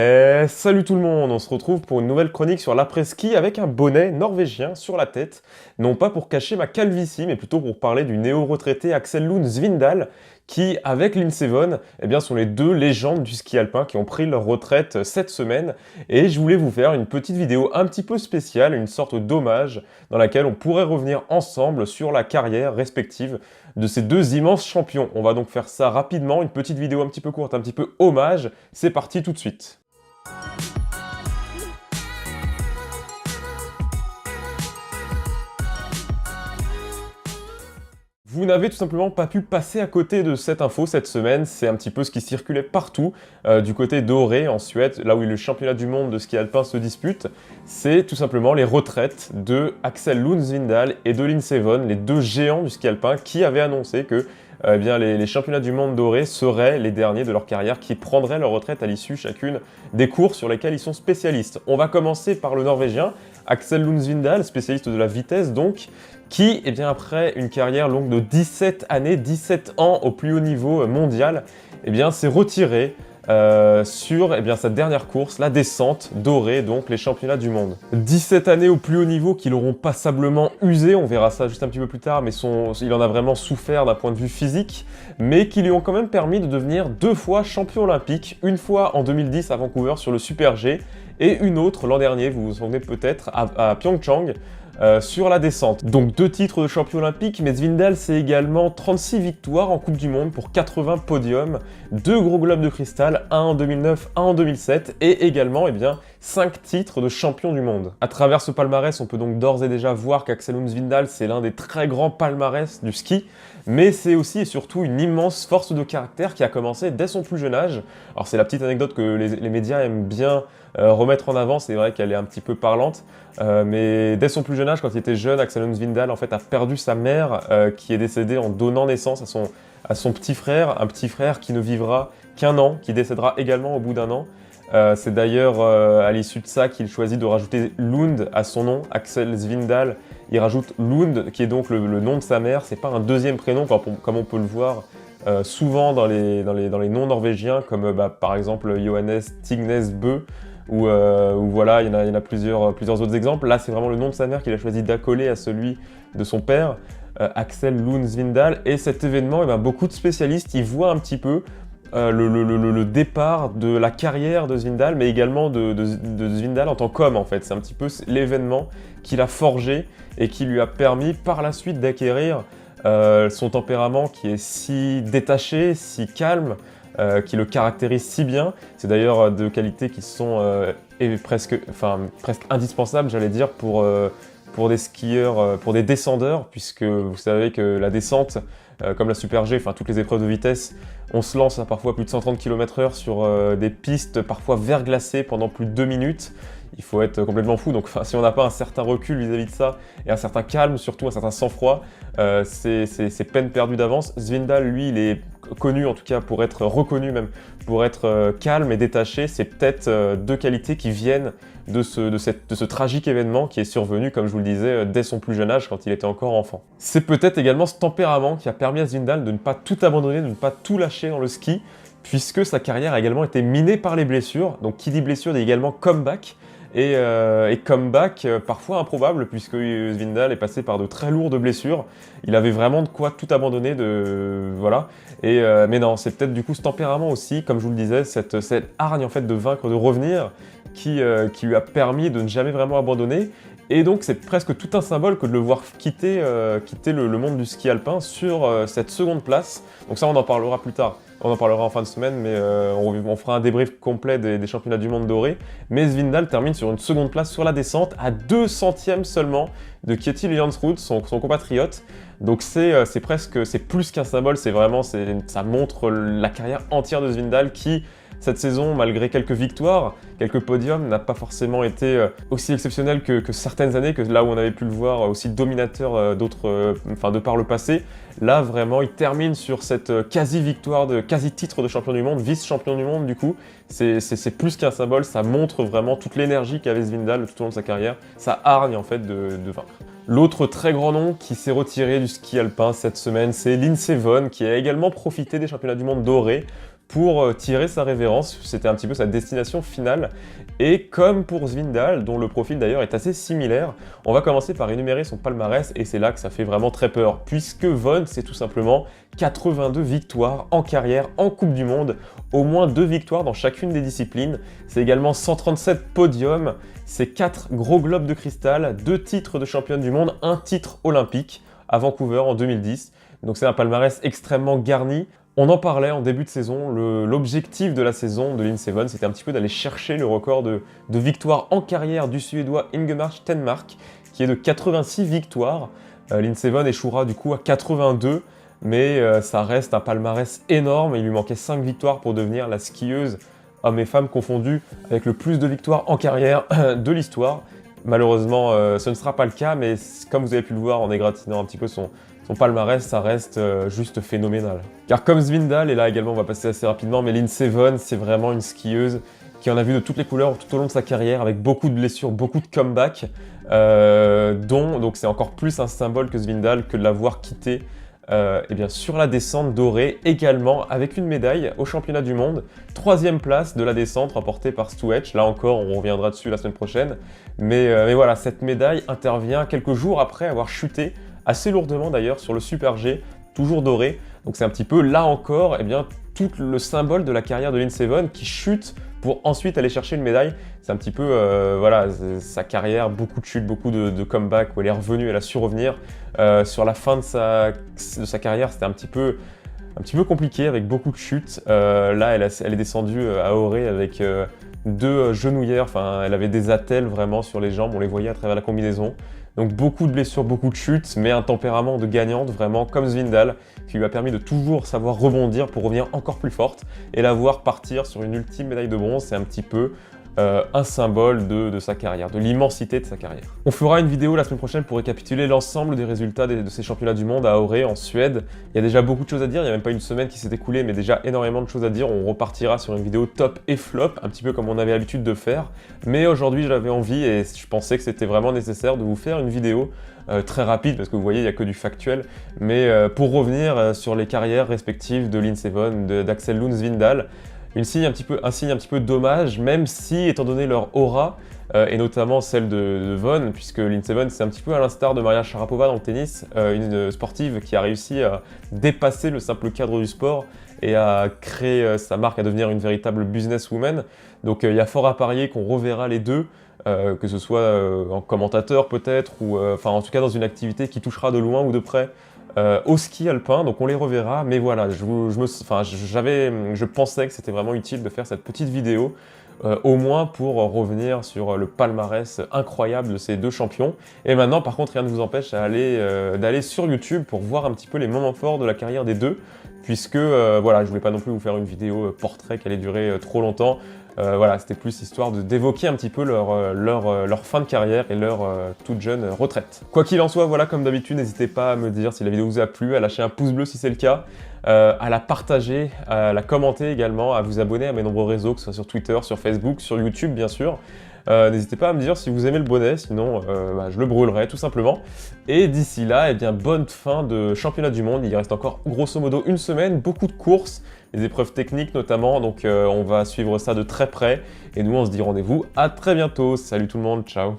Salut tout le monde, on se retrouve pour une nouvelle chronique sur l'après-ski avec un bonnet norvégien sur la tête. Non pas pour cacher ma calvitie, mais plutôt pour parler du néo-retraité Axel Lund Svindal, qui, avec Lindsey Vonn, sont les deux légendes du ski alpin qui ont pris leur retraite cette semaine. Et je voulais vous faire une petite vidéo un petit peu spéciale, une sorte d'hommage, dans laquelle on pourrait revenir ensemble sur la carrière respective de ces deux immenses champions. On va donc faire ça rapidement, une petite vidéo un petit peu courte, un petit peu hommage. C'est parti tout de suite. Vous n'avez tout simplement pas pu passer à côté de cette info cette semaine, c'est un petit peu ce qui circulait partout, du côté d'Åre en Suède, là où le championnat du monde de ski alpin se dispute, c'est tout simplement les retraites de Axel Lund Svindal et de Lindsey Vonn, les deux géants du ski alpin qui avaient annoncé que les championnats du monde d'Åre seraient les derniers de leur carrière qui prendraient leur retraite à l'issue chacune des courses sur lesquels ils sont spécialistes. On va commencer par le Norvégien, Axel Lund Svindal, spécialiste de la vitesse donc, qui, après une carrière longue de 17 années, 17 ans au plus haut niveau mondial, s'est retiré sur sa dernière course, la descente d'Åre, donc les championnats du monde. 17 années au plus haut niveau qui l'auront passablement usé, on verra ça juste un petit peu plus tard, mais il en a vraiment souffert d'un point de vue physique, mais qui lui ont quand même permis de devenir 2 fois champion olympique, une fois en 2010 à Vancouver sur le Super G, et une autre l'an dernier, vous vous souvenez peut-être, à Pyeongchang, sur la descente. Donc 2 titres de champion olympique, mais Svindal c'est également 36 victoires en Coupe du Monde pour 80 podiums, 2 gros globes de cristal, un en 2009, un en 2007, et également 5 titres de champion du monde. À travers ce palmarès, on peut donc d'ores et déjà voir qu'Axel Lund Svindal c'est l'un des très grands palmarès du ski, mais c'est aussi et surtout une immense force de caractère qui a commencé dès son plus jeune âge. Alors c'est la petite anecdote que les médias aiment bien remettre en avant, c'est vrai qu'elle est un petit peu parlante, mais dès son plus jeune âge, quand il était jeune, Axel Lund Svindal a perdu sa mère qui est décédée en donnant naissance à son petit frère, un petit frère qui ne vivra qu'un an, qui décédera également au bout d'un an. C'est d'ailleurs à l'issue de ça qu'il choisit de rajouter Lund à son nom, Axel Svindal. Il rajoute Lund, qui est donc le nom de sa mère. C'est pas un deuxième prénom comme on peut le voir souvent dans les noms norvégiens, comme par exemple Johannes Tignes Bø, ou voilà, il y en a plusieurs autres exemples. Là, c'est vraiment le nom de sa mère qu'il a choisi d'accoler à celui de son père, Axel Lund Svindal. Et cet événement, beaucoup de spécialistes y voient un petit peu le départ de la carrière de Svindal, mais également de Svindal en tant qu'homme en fait. C'est un petit peu l'événement qui l'a forgé et qui lui a permis par la suite d'acquérir son tempérament qui est si détaché, si calme, qui le caractérise si bien. C'est d'ailleurs de qualités qui sont presque indispensables, j'allais dire, pour des skieurs, pour des descendeurs, puisque vous savez que la descente, comme la Super G, toutes les épreuves de vitesse, on se lance à parfois plus de 130 km/h sur des pistes parfois verglacées pendant plus de 2 minutes. Il faut être complètement fou, donc si on n'a pas un certain recul vis-à-vis de ça, et un certain calme, surtout un certain sang-froid, c'est peine perdue d'avance. Svindal, lui, il est connu, en tout cas pour être reconnu même, pour être calme et détaché. C'est peut-être 2 qualités qui viennent de ce tragique événement qui est survenu, comme je vous le disais, dès son plus jeune âge, quand il était encore enfant. C'est peut-être également ce tempérament qui a permis à Svindal de ne pas tout abandonner, de ne pas tout lâcher dans le ski, puisque sa carrière a également été minée par les blessures. Donc qui dit blessure dit également comeback. Et comeback parfois improbable, puisque Svindal est passé par de très lourdes blessures. Il avait vraiment de quoi tout abandonner, voilà. Mais non, c'est peut-être du coup ce tempérament aussi, comme je vous le disais, cette hargne en fait de vaincre, de revenir, qui lui a permis de ne jamais vraiment abandonner. Et donc c'est presque tout un symbole que de le voir quitter le monde du ski alpin sur cette seconde place. Donc ça on en parlera plus tard. On en parlera en fin de semaine, mais on fera un débrief complet des championnats du monde d'Åre. Mais Svindal termine sur une seconde place sur la descente, à 2 centièmes seulement de Kjetil Jansrud, son compatriote. Donc c'est plus qu'un symbole, ça montre la carrière entière de Svindal qui, cette saison, malgré quelques victoires, quelques podiums, n'a pas forcément été aussi exceptionnel que certaines années, que là où on avait pu le voir aussi dominateur de par le passé. Là, vraiment, il termine sur cette quasi-victoire, quasi-titre de champion du monde, vice-champion du monde du coup. C'est plus qu'un symbole, ça montre vraiment toute l'énergie qu'avait Svindal tout au long de sa carrière, sa hargne en fait de vaincre. L'autre très grand nom qui s'est retiré du ski alpin cette semaine, c'est Lindsey Vonn, qui a également profité des championnats du monde d'Åre pour tirer sa révérence. C'était un petit peu sa destination finale. Et comme pour Svindal, dont le profil d'ailleurs est assez similaire, on va commencer par énumérer son palmarès et c'est là que ça fait vraiment très peur, puisque Von, c'est tout simplement 82 victoires en carrière en Coupe du Monde, au moins 2 victoires dans chacune des disciplines. C'est également 137 podiums, c'est 4 gros globes de cristal, 2 titres de championne du monde, 1 titre olympique à Vancouver en 2010. Donc c'est un palmarès extrêmement garni. On en parlait en début de saison, l'objectif de la saison de Lindsey Vonn, c'était un petit peu d'aller chercher le record de victoires en carrière du Suédois Ingemar Stenmark, qui est de 86 victoires. Lindsey Vonn échouera du coup à 82, mais ça reste un palmarès énorme. Il lui manquait 5 victoires pour devenir la skieuse, hommes et femmes confondus, avec le plus de victoires en carrière de l'histoire. Malheureusement, ce ne sera pas le cas, mais comme vous avez pu le voir en égratignant un petit peu son palmarès, ça reste juste phénoménal. Car comme Svindal, et là également on va passer assez rapidement, mais Lindsey Vonn, c'est vraiment une skieuse qui en a vu de toutes les couleurs tout au long de sa carrière, avec beaucoup de blessures, beaucoup de comebacks, donc c'est encore plus un symbole que Svindal que de l'avoir quitté et bien sur la descente dorée, également avec une médaille au championnat du monde, 3e place de la descente remportée par Stu Hec. Là encore, on reviendra dessus la semaine prochaine, mais voilà, cette médaille intervient quelques jours après avoir chuté, assez lourdement d'ailleurs, sur le Super G, toujours doré. Donc c'est un petit peu, là encore, eh bien, tout le symbole de la carrière de Lindsey Vonn qui chute pour ensuite aller chercher une médaille. C'est un petit peu, voilà, sa carrière, beaucoup de chutes, beaucoup de comebacks où elle est revenue, elle a su revenir. Sur la fin de sa carrière, c'était un petit peu compliqué avec beaucoup de chutes. Là, elle est descendue à Åre avec 2 genouillères, enfin, elle avait des attelles vraiment sur les jambes, on les voyait à travers la combinaison. Donc beaucoup de blessures, beaucoup de chutes, mais un tempérament de gagnante, vraiment comme Svindal, qui lui a permis de toujours savoir rebondir pour revenir encore plus forte et la voir partir sur une ultime médaille de bronze. C'est un petit peu un symbole de sa carrière, de l'immensité de sa carrière. On fera une vidéo la semaine prochaine pour récapituler l'ensemble des résultats de ces championnats du monde à Åre en Suède. Il y a déjà beaucoup de choses à dire, il n'y a même pas une semaine qui s'est écoulée, mais déjà énormément de choses à dire. On repartira sur une vidéo top et flop, un petit peu comme on avait l'habitude de faire. Mais aujourd'hui j'avais envie et je pensais que c'était vraiment nécessaire de vous faire une vidéo très rapide, parce que vous voyez, il n'y a que du factuel, mais pour revenir sur les carrières respectives de Lindsey Vonn, d'Axel Lund Svindal. Un signe un petit peu dommage, même si, étant donné leur aura, et notamment celle de Vonn, puisque Lindsey Vonn, c'est un petit peu à l'instar de Maria Sharapova dans le tennis, une sportive qui a réussi à dépasser le simple cadre du sport et à créer sa marque, à devenir une véritable businesswoman. Donc il y a fort à parier qu'on reverra les deux, que ce soit en commentateur peut-être, ou enfin en tout cas dans une activité qui touchera de loin ou de près au ski alpin, donc on les reverra, mais voilà, je pensais que c'était vraiment utile de faire cette petite vidéo, au moins pour revenir sur le palmarès incroyable de ces 2 champions. Et maintenant, par contre, rien ne vous empêche d'aller sur YouTube pour voir un petit peu les moments forts de la carrière des deux, puisque voilà, je voulais pas non plus vous faire une vidéo portrait qui allait durer trop longtemps. Voilà, c'était plus histoire d'évoquer un petit peu leur fin de carrière et leur toute jeune retraite. Quoi qu'il en soit, voilà, comme d'habitude, n'hésitez pas à me dire si la vidéo vous a plu, à lâcher un pouce bleu si c'est le cas, à la partager, à la commenter également, à vous abonner à mes nombreux réseaux, que ce soit sur Twitter, sur Facebook, sur YouTube bien sûr. N'hésitez pas à me dire si vous aimez le bonnet, sinon je le brûlerai tout simplement. Et d'ici là, eh bien, bonne fin de championnat du monde. Il reste encore grosso modo une semaine, beaucoup de courses, des épreuves techniques notamment, donc on va suivre ça de très près. Et nous, on se dit rendez-vous à très bientôt. Salut tout le monde, ciao.